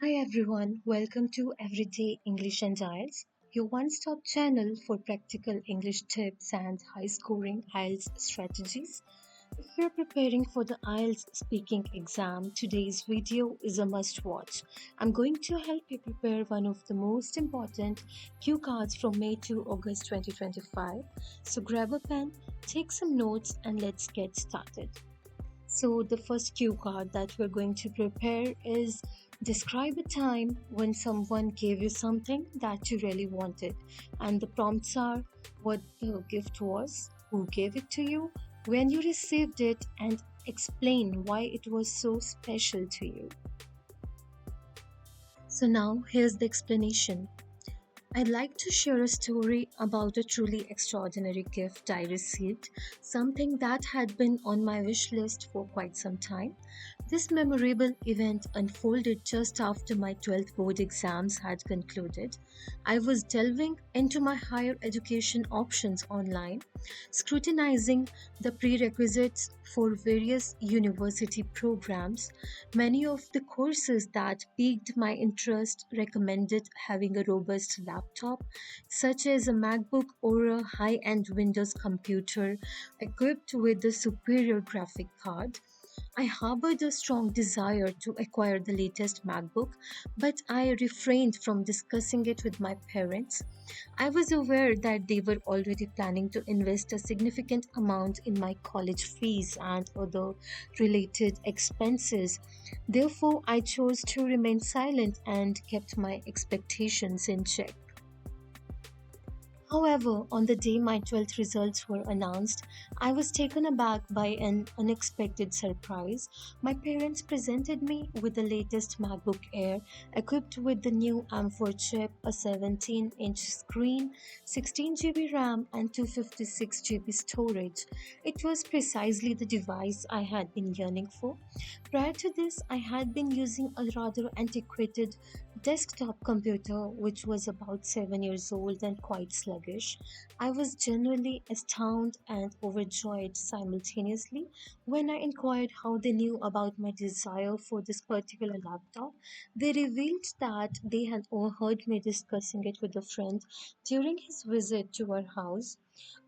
Hi everyone, welcome to Everyday English and IELTS, your one-stop channel for practical English tips and high-scoring IELTS strategies. If you're preparing for the IELTS speaking exam, today's video is a must-watch. I'm going to help you prepare one of the most important cue cards from May to August 2025. So grab a pen, take some notes, and let's get started. So, the first cue card that we're going to prepare is describe a time when someone gave you something that you really wanted. And the prompts are what the gift was, who gave it to you, when you received it, and explain why it was so special to you. So, now here's the explanation. I'd like to share a story about a truly extraordinary gift I received, something that had been on my wish list for quite some time. This memorable event unfolded just after my 12th board exams had concluded. I was delving into my higher education options online, scrutinizing the prerequisites for various university programs. Many of the courses that piqued my interest recommended having a robust laptop, such as a MacBook or a high end Windows computer equipped with a superior graphic card. I harbored a strong desire to acquire the latest MacBook, but I refrained from discussing it with my parents. I was aware that they were already planning to invest a significant amount in my college fees and other related expenses. Therefore, I chose to remain silent and kept my expectations in check. However, on the day my 12th results were announced, I was taken aback by an unexpected surprise. My parents presented me with the latest MacBook Air equipped with the new M4 chip, a 17-inch screen, 16 GB RAM, and 256 GB storage. It was precisely the device I had been yearning for. Prior to this, I had been using a rather antiquated desktop computer which was about 7 years old and quite sluggish. I was genuinely astounded and overjoyed simultaneously when I inquired how they knew about my desire for this particular laptop. They revealed that they had overheard me discussing it with a friend during his visit to our house.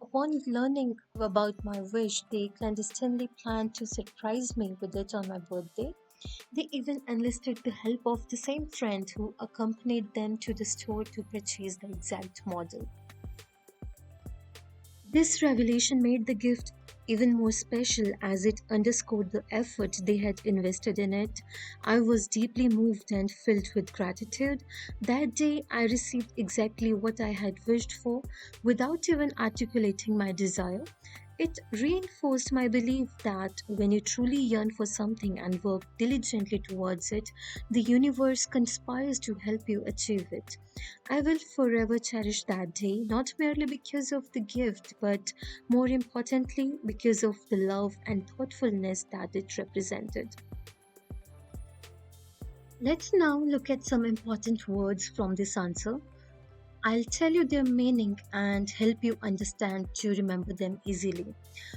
Upon learning about my wish, they clandestinely planned to surprise me with it on my birthday. They even enlisted the help of the same friend who accompanied them to the store to purchase the exact model. This revelation made the gift even more special as it underscored the effort they had invested in it. I was deeply moved and filled with gratitude. That day, I received exactly what I had wished for without even articulating my desire. It reinforced my belief that when you truly yearn for something and work diligently towards it, the universe conspires to help you achieve it. I will forever cherish that day, not merely because of the gift, but more importantly, because of the love and thoughtfulness that it represented. Let's now look at some important words from this answer. I'll tell you their meaning and help you understand to remember them easily.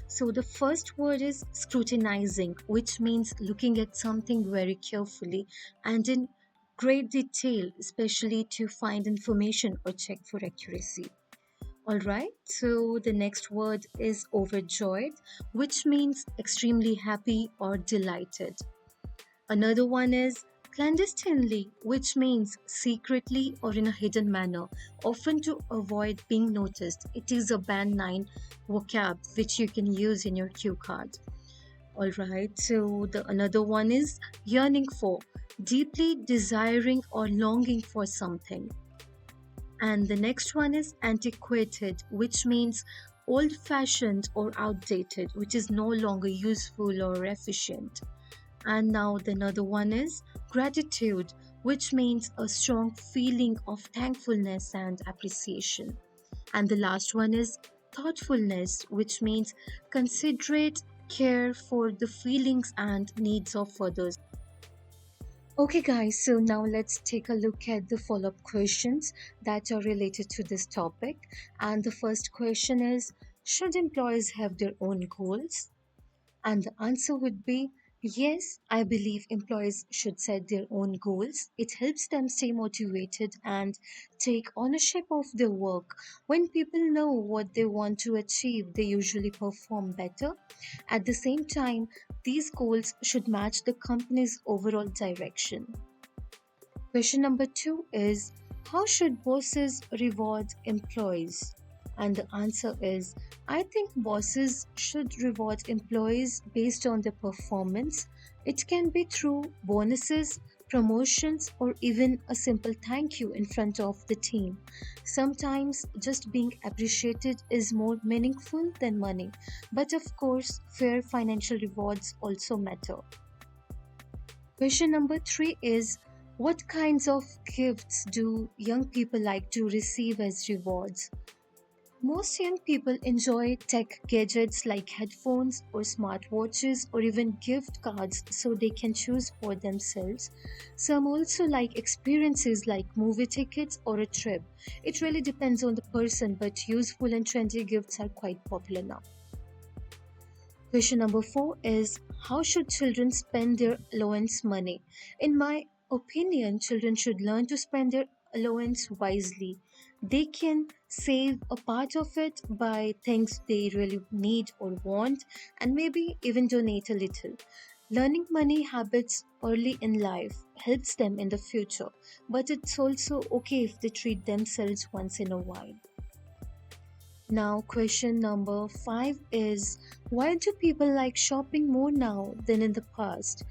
So, the first word is scrutinizing, which means looking at something very carefully and in great detail, especially to find information or check for accuracy. Alright, so the next word is overjoyed, which means extremely happy or delighted. Another one is clandestinely, which means secretly or in a hidden manner, often to avoid being noticed. It is a band 9 vocab which you can use in your cue card. Alright, so the another one is yearning for, deeply desiring or longing for something. And the next one is antiquated, which means old fashioned or outdated, which is no longer useful or efficient. And now the another one is gratitude, which means a strong feeling of thankfulness and appreciation. And the last one is thoughtfulness, which means considerate care for the feelings and needs of others. Okay, guys, so now let's take a look at the follow up questions that are related to this topic. And the first question is: should employees have their own goals? And the answer would be Yes, I believe employees should set their own goals. It helps them stay motivated and take ownership of their work. When people know what they want to achieve, they usually perform better. At the same time, these goals should match the company's overall direction. Question number two is, how should bosses reward employees? And the answer is, I think bosses should reward employees based on their performance. It can be through bonuses, promotions, or even a simple thank you in front of the team. Sometimes just being appreciated is more meaningful than money, but of course, fair financial rewards also matter. Question number three is, what kinds of gifts do young people like to receive as rewards? Most young people enjoy tech gadgets like headphones or smartwatches or even gift cards so they can choose for themselves. Some also like experiences like movie tickets or a trip. It really depends on the person, but useful and trendy gifts are quite popular now. Question number four is, how should children spend their allowance money? In my opinion, children should learn to spend their allowance wisely. They can save a part of it by things they really need or want, and maybe even donate a little. Learning money habits early in life helps them in the future, but it's also okay if they treat themselves once in a while. Now, question number five is, why do people like shopping more now than in the past?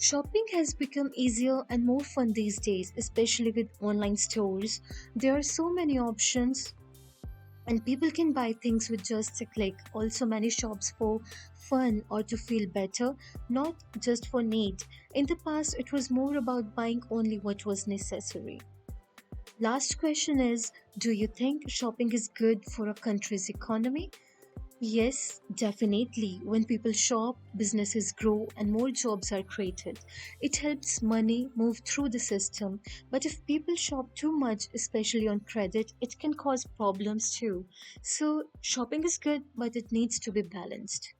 Shopping has become easier and more fun these days, especially with online stores. There are so many options, and people can buy things with just a click. Also, many shops for fun or to feel better, not just for need. In the past, it was more about buying only what was necessary. Last question is, do you think shopping is good for a country's economy? Yes, definitely. When people shop, businesses grow and more jobs are created. It helps money move through the system. But if people shop too much, especially on credit, it can cause problems too. So, shopping is good, but it needs to be balanced.